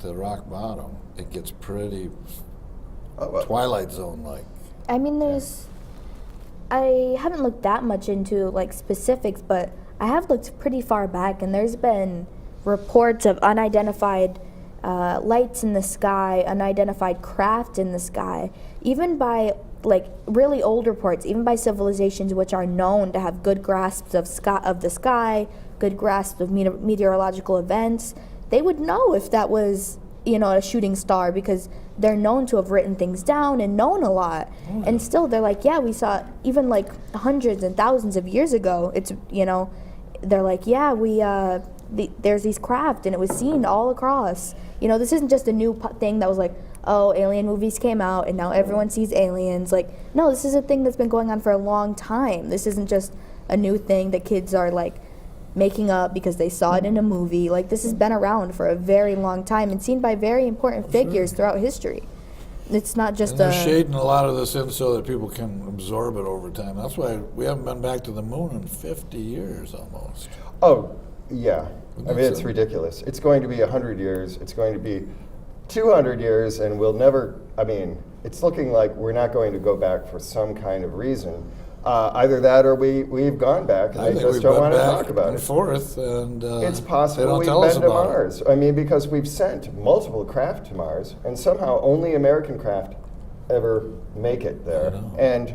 to rock bottom, it gets pretty Oh, well. Twilight Zone like. I mean, I haven't looked that much into like specifics, but I have looked pretty far back, and there's been reports of unidentified lights in the sky, unidentified craft in the sky, even by like really old reports, even by civilizations which are known to have good grasps of the sky, good grasps of meteorological events. They would know if that was, a shooting star, because they're known to have written things down and known a lot. And still they're like, yeah, we saw, even like hundreds and thousands of years ago, it's, they're like, yeah, there's these craft and it was seen all across. This isn't just a new thing that was like, oh, alien movies came out and now everyone sees aliens. Like, no, this is a thing that's been going on for a long time. This isn't just a new thing that kids are like making up because they saw it in a movie. Like, this has been around for a very long time and seen by very important figures throughout history. It's not just And they're shading a lot of this in so that people can absorb it over time. That's why we haven't been back to the moon in 50 years almost. Oh, yeah. I mean, it's So- ridiculous. It's going to be 100 years. It's going to be 200 years, and we'll never, it's looking like we're not going to go back for some kind of reason. Either that or we've gone back and I they think just we've don't been want to back talk about and it. forth, and It's they possible don't we've tell us been to about it. Mars. Because we've sent multiple craft to Mars, and somehow only American craft ever make it there. I know. And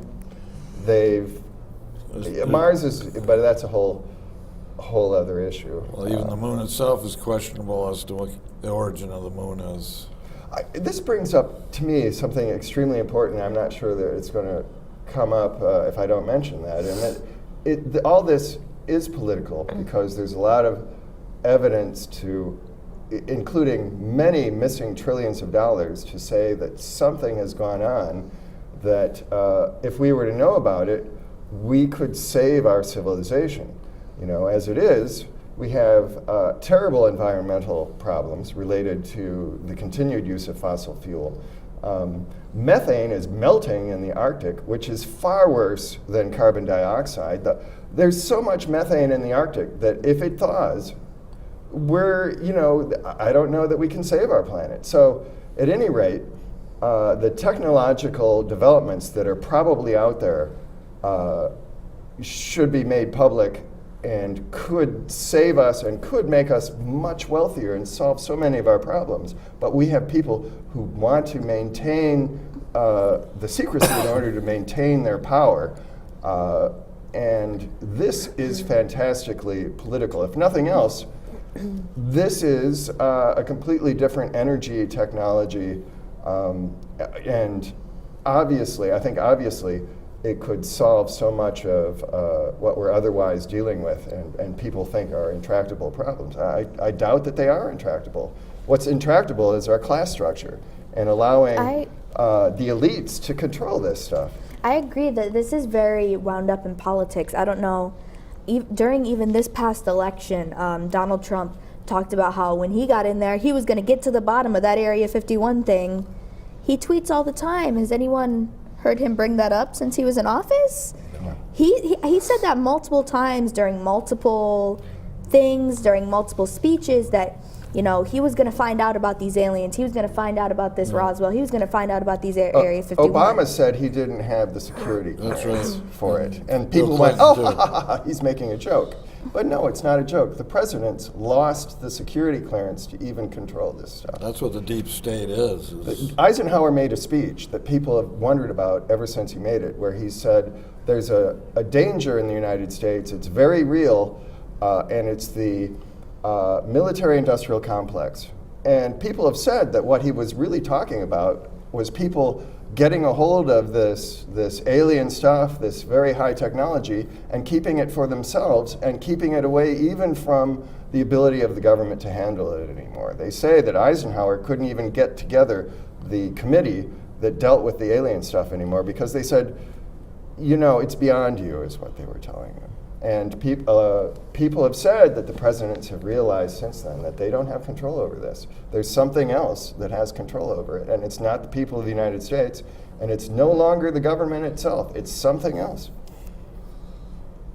Mars is, but that's a whole other issue. Well, even the moon itself is questionable as to what the origin of the moon is. This brings up to me something extremely important. I'm not sure that it's going to come up if I don't mention that. And all this is political because there's a lot of evidence including many missing trillions of dollars, to say that something has gone on that if we were to know about it, we could save our civilization. As it is, we have terrible environmental problems related to the continued use of fossil fuel. Methane is melting in the Arctic, which is far worse than carbon dioxide. There's so much methane in the Arctic that if it thaws, I don't know that we can save our planet. So at any rate, the technological developments that are probably out there should be made public and could save us and could make us much wealthier and solve so many of our problems. But we have people who want to maintain the secrecy in order to maintain their power. And this is fantastically political. If nothing else, this is a completely different energy technology. And obviously, it could solve so much of what we're otherwise dealing with and people think are intractable problems. I doubt that they are intractable. What's intractable is our class structure and allowing the elites to control this stuff. I agree that this is very wound up in politics. I don't know, during even this past election, Donald Trump talked about how when he got in there, he was going to get to the bottom of that Area 51 thing. He tweets all the time. Has anyone heard him bring that up since he was in office? No. He said that multiple times during multiple things, during multiple speeches, that he was going to find out about these aliens. He was going to find out about this Roswell. He was going to find out about these Area 51. Obama said he didn't have the security clearance for it. And people Bill went, Clinton, he's making a joke. But no, it's not a joke. The president's lost the security clearance to even control this stuff. That's what the deep state is. Eisenhower made a speech that people have wondered about ever since he made it, where he said there's a danger in the United States. It's very real, and it's the military-industrial complex. And people have said that what he was really talking about was people getting a hold of this alien stuff, this very high technology, and keeping it for themselves and keeping it away even from the ability of the government to handle it anymore. They say that Eisenhower couldn't even get together the committee that dealt with the alien stuff anymore because they said, it's beyond you, is what they were telling him. And people have said that the presidents have realized since then that they don't have control over this. There's something else that has control over it, and it's not the people of the United States, and it's no longer the government itself. It's something else.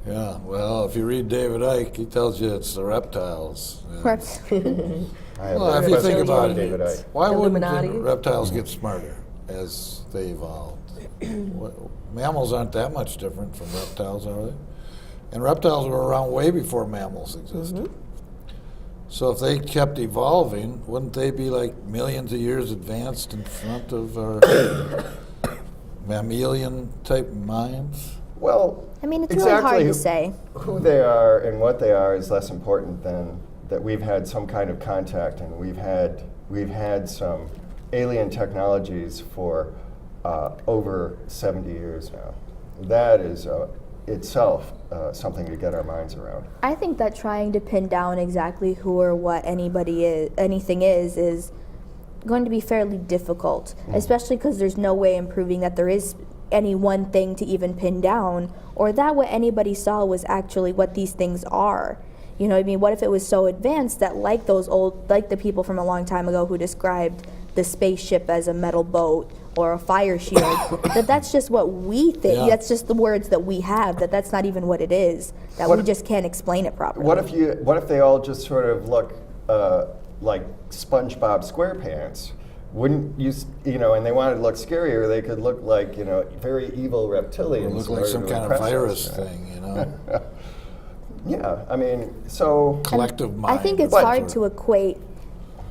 Yeah, well, if you read David Icke, he tells you it's the reptiles. Perhaps. I have Well, no if you question think about David it, Icke. why wouldn't Illuminati? the reptiles get smarter as they evolved? Mammals aren't that much different from reptiles, are they? And reptiles were around way before mammals existed. So if they kept evolving, wouldn't they be like millions of years advanced in front of our mammalian type minds? Well, It's really hard to say. Who they are and what they are is less important than that we've had some kind of contact and we've had some alien technologies for over 70 years now. That is itself something to get our minds around. I think that trying to pin down exactly who or what anything is going to be fairly difficult, especially because there's no way in proving that there is any one thing to even pin down, or that what anybody saw was actually what these things are. What if it was so advanced that like the people from a long time ago who described the spaceship as a metal boat or a fire shield, that's just what we think. Yeah. That's just the words that we have, that's not even what it is, that we just can't explain it properly. What if they all just sort of look like SpongeBob SquarePants? Wouldn't you, and they wanted to look scarier, they could look like, very evil reptilians. It look like some kind of virus thing, Yeah, so... Collective mind. I think it's hard to equate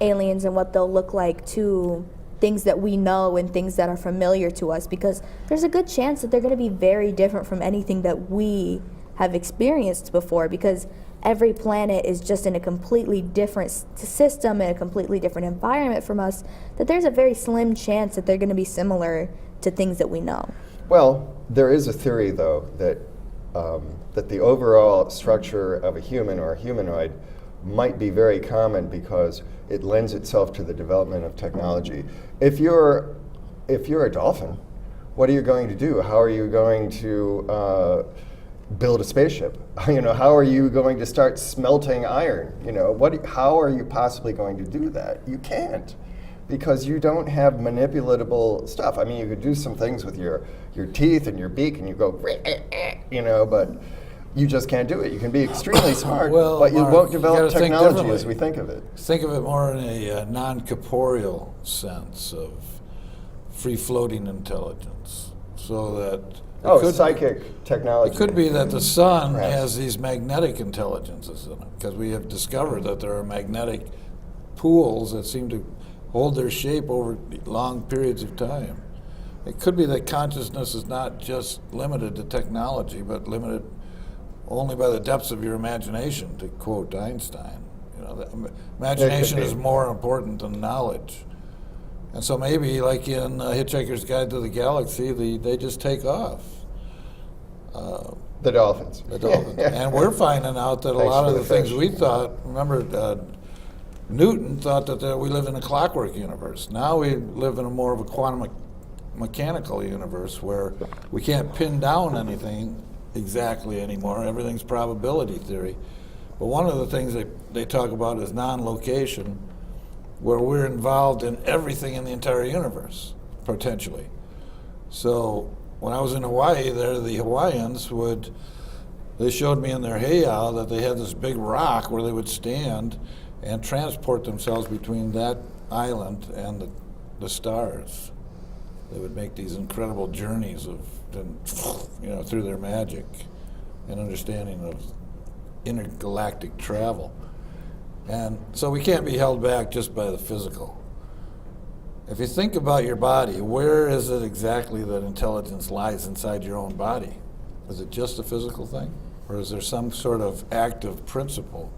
aliens and what they'll look like to things that we know and things that are familiar to us, because there's a good chance that they're going to be very different from anything that we have experienced before, because every planet is just in a completely different system and a completely different environment from us, that there's a very slim chance that they're going to be similar to things that we know. Well, there is a theory, though, that the overall structure of a human or a humanoid might be very common because it lends itself to the development of technology. If you're a dolphin, what are you going to do? How are you going to build a spaceship? How are you going to start smelting iron? How are you possibly going to do that? You can't, because you don't have manipulatable stuff. You could do some things with your teeth and your beak, and you go, but you just can't do it. You can be extremely smart, but you Mark, won't you develop gotta think technology differently. as we think of it. Think of it more in a non-corporeal sense of free-floating intelligence, so that Psychic technology. it could be that the sun Perhaps. has these magnetic intelligences in it, because we have discovered that there are magnetic pools that seem to hold their shape over long periods of time. It could be that consciousness is not just limited to technology, but limited only by the depths of your imagination, to quote Einstein. The imagination is more important than knowledge. And so maybe, like in Hitchhiker's Guide to the Galaxy, they just take off. The dolphins. The dolphins. And we're finding out that a Thanks lot for of the the things fish. we thought, remember, Newton thought that we lived in a clockwork universe. Now we live in a more of a quantum mechanical universe where we can't pin down anything exactly anymore. Everything's probability theory. But one of the things they talk about is non-location, where we're involved in everything in the entire universe, potentially. So when I was in Hawaii, the Hawaiians they showed me in their heiau that they had this big rock where they would stand and transport themselves between that island and the stars. They would make these incredible journeys through their magic and understanding of intergalactic travel. And so we can't be held back just by the physical. If you think about your body, where is it exactly that intelligence lies inside your own body? Is it just a physical thing? Or is there some sort of active principle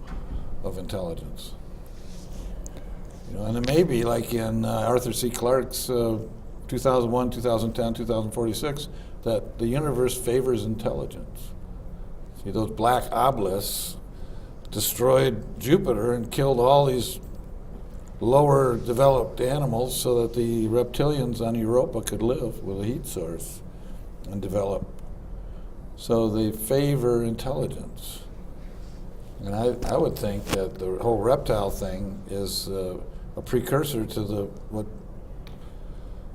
of intelligence? And it may be like in Arthur C. Clarke's 2001, 2010, 2046, that the universe favors intelligence. See, those black obelisks destroyed Jupiter and killed all these lower developed animals so that the reptilians on Europa could live with a heat source and develop. So they favor intelligence. And I would think that the whole reptile thing is a precursor to what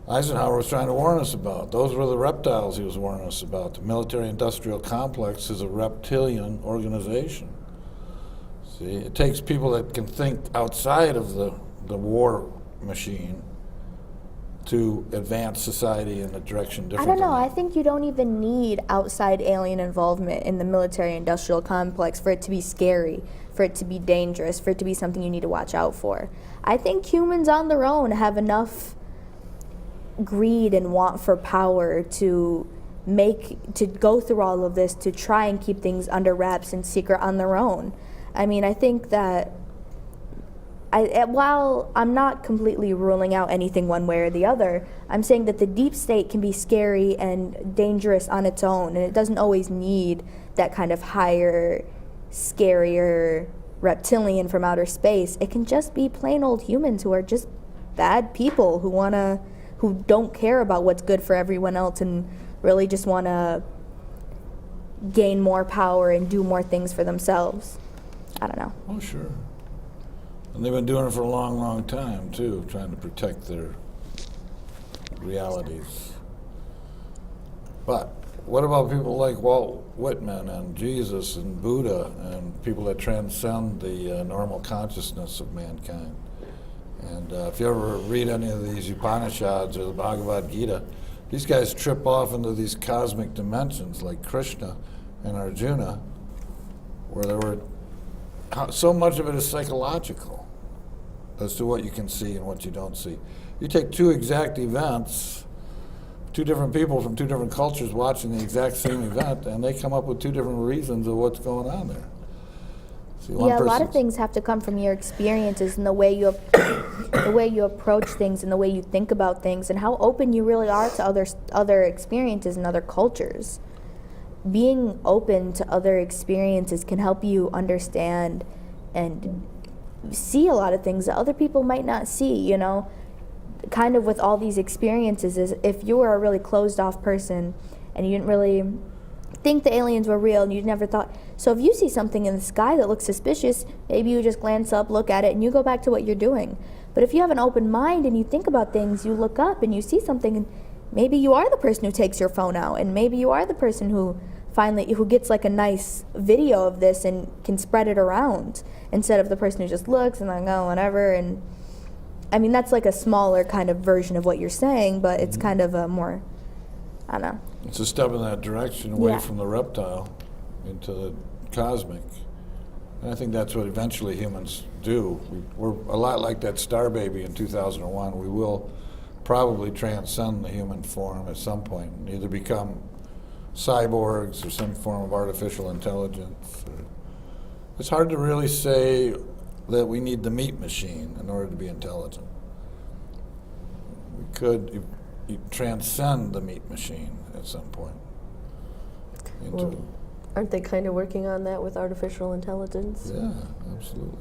Eisenhower was trying to warn us about. Those were the reptiles he was warning us about. The military-industrial complex is a reptilian organization. See, it takes people that can think outside of the war machine to advance society in a direction different. I don't know. than I think you don't even need outside alien involvement in the military-industrial complex for it to be scary, for it to be dangerous, for it to be something you need to watch out for. I think humans on their own have enough greed and want for power to go through all of this, to try and keep things under wraps and secret on their own. I mean, I think that while I'm not completely ruling out anything one way or the other, I'm saying that the deep state can be scary and dangerous on its own, and it doesn't always need that kind of higher, scarier reptilian from outer space. It can just be plain old humans who are just bad people who don't care about what's good for everyone else and really just want to gain more power and do more things for themselves. I don't know. Oh, sure. And they've been doing it for a long, long time, too, trying to protect their realities. But what about people like Walt Whitman and Jesus and Buddha and people that transcend the normal consciousness of mankind? And if you ever read any of these Upanishads or the Bhagavad Gita, these guys trip off into these cosmic dimensions like Krishna and Arjuna, where so much of it is psychological as to what you can see and what you don't see. You take two exact events, two different people from two different cultures watching the exact same event, and they come up with two different reasons of what's going on there. See, Yeah, a lot of things have to come from your experiences and the way you approach things and the way you think about things and how open you really are to other experiences and other cultures. Being open to other experiences can help you understand and see a lot of things that other people might not see, kind of with all these experiences. Is if you were a really closed off person and you didn't really think the aliens were real and you never thought, so if you see something in the sky that looks suspicious, maybe you just glance up, look at it, and you go back to what you're doing. But if you have an open mind and you think about things, you look up and you see something, and maybe you are the person who takes your phone out, and maybe you are the person who gets like a nice video of this and can spread it around, instead of the person who just looks and like, oh, whatever. And I mean, that's like a smaller kind of version of what you're saying, but it's kind of a more, I don't know. It's a step in that direction, away from the reptile into the cosmic. And I think that's what eventually humans do. We're a lot like that star baby in 2001. We will probably transcend the human form at some point and either become cyborgs or some form of artificial intelligence. It's hard to really say that we need the meat machine in order to be intelligent. We could transcend the meat machine at some point. Aren't they kind of working on that with artificial intelligence? Yeah, absolutely.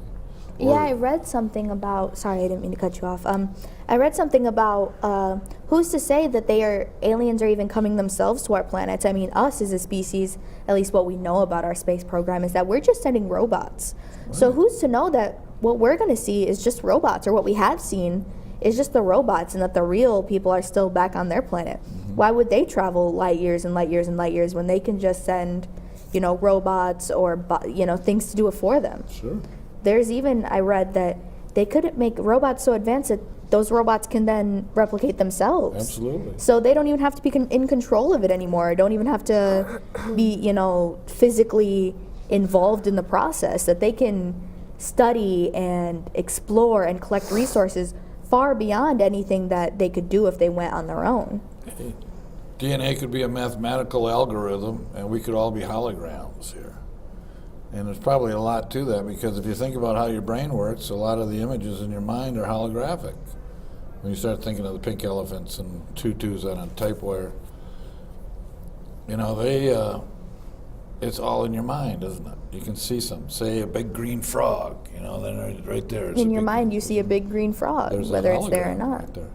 Yeah, I read something about. Sorry, I didn't mean to cut you off. I read something about who's to say that aliens are even coming themselves to our planets. I mean, us as a species, at least what we know about our space program, is that we're just sending robots. Right. So who's to know that what we're going to see is just robots, or what we have seen is just the robots, and that the real people are still back on their planet? Mm-hmm. Why would they travel light years and light years and light years when they can just send, robots or things to do it for them? Sure. There's even, I read that they could make robots so advanced that those robots can then replicate themselves. Absolutely. So they don't even have to be in control of it anymore. Don't even have to be, physically involved in the process. That they can study and explore and collect resources far beyond anything that they could do if they went on their own. DNA could be a mathematical algorithm, and we could all be holograms here. And there's probably a lot to that, because if you think about how your brain works, a lot of the images in your mind are holographic. When you start thinking of the pink elephants and tutus on a typewire, it's all in your mind, isn't it? You can see say a big green frog, then right there. In your mind, you see a big green frog, whether it's there or not. Right there.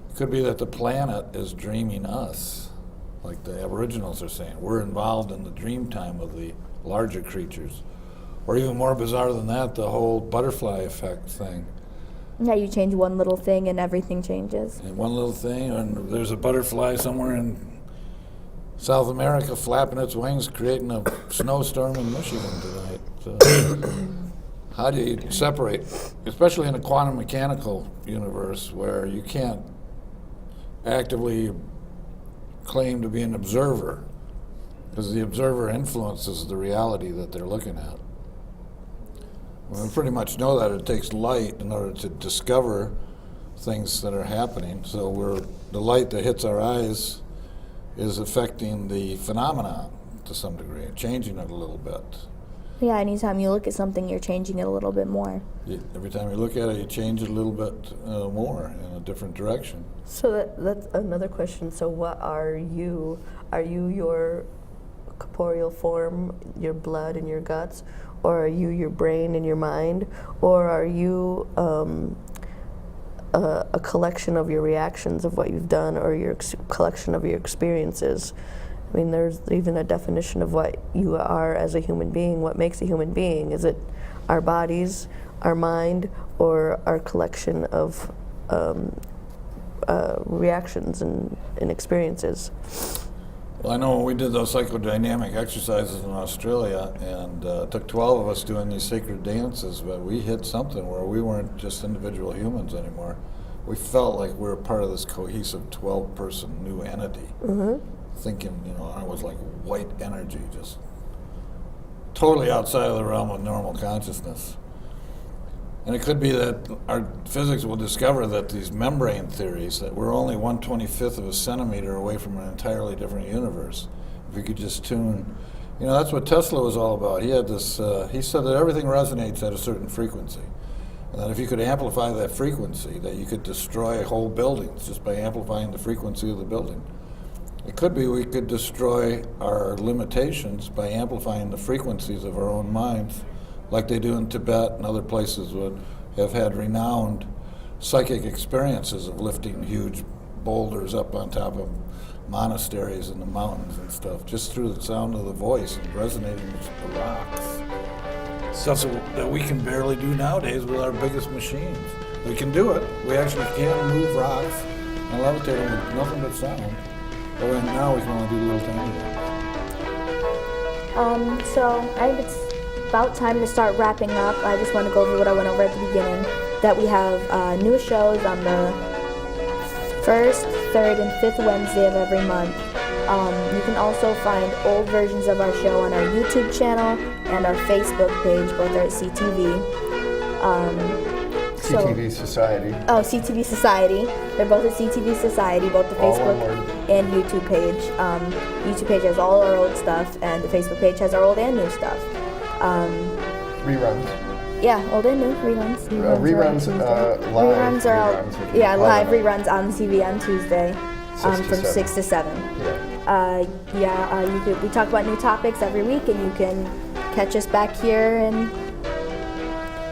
It could be that the planet is dreaming us, like the Aboriginals are saying. We're involved in the dream time of the larger creatures. Or even more bizarre than that, the whole butterfly effect thing. Yeah, you change one little thing and everything changes. And one little thing, and there's a butterfly somewhere in South America flapping its wings, creating a snowstorm in Michigan tonight. So, how do you separate, especially in a quantum mechanical universe where you can't actively claim to be an observer, because the observer influences the reality that they're looking at. We pretty much know that it takes light in order to discover things that are happening. So the light that hits our eyes is affecting the phenomenon to some degree, changing it a little bit. Yeah, anytime you look at something, you're changing it a little bit more. Every time you look at it, you change it a little bit more in a different direction. So that's another question. So what are you? Are you your corporeal form, your blood and your guts, or are you your brain and your mind, or are you a collection of your reactions of what you've done, or your collection of your experiences? I mean, there's even a definition of what you are as a human being. What makes a human being? Is it our bodies, our mind, or our collection of reactions and experiences? Well, I know when we did those psychodynamic exercises in Australia, and it took 12 of us doing these sacred dances, but we hit something where we weren't just individual humans anymore. We felt like we were part of this cohesive 12-person new entity. Mm-hmm. Thinking, I was like white energy, just totally outside of the realm of normal consciousness. And it could be that our physics will discover that these membrane theories, that we're only 1/25th of a centimeter away from an entirely different universe. If we could just tune, that's what Tesla was all about. He had this, he said that everything resonates at a certain frequency. And that if you could amplify that frequency, that you could destroy whole buildings just by amplifying the frequency of the building. It could be we could destroy our limitations by amplifying the frequencies of our own minds, like they do in Tibet and other places would have had renowned psychic experiences of lifting huge boulders up on top of monasteries in the mountains and stuff, just through the sound of the voice and resonating with the rocks. Stuff that we can barely do nowadays with our biggest machines. We can do it. We actually can move rocks and levitate them with nothing but sound. But now we can only do little tiny things. So I think it's about time to start wrapping up. I just want to go over what I went over at the beginning, that we have new shows on the 1st, 3rd, and 5th Wednesday of every month. You can also find old versions of our show on our YouTube channel and our Facebook page, both are at CTV. CTV Society. Oh, CTV Society. They're both at CTV Society, both the All Facebook one word. and YouTube page. YouTube page has all our old stuff, and the Facebook page has our old and new stuff. Reruns. Yeah, old and new reruns. Reruns, are live Reruns are out. reruns, if you Yeah, call live them. reruns on TV on Tuesday, 6 to from 7. 6 to 7. Yeah. we talk about new topics every week, and you can catch us back here and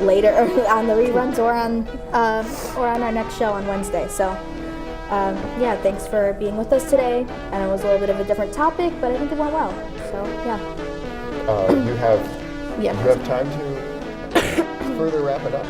later on the reruns or on our next show on Wednesday. So thanks for being with us today. And it was a little bit of a different topic, but I think it went well. So You have time to further wrap it up?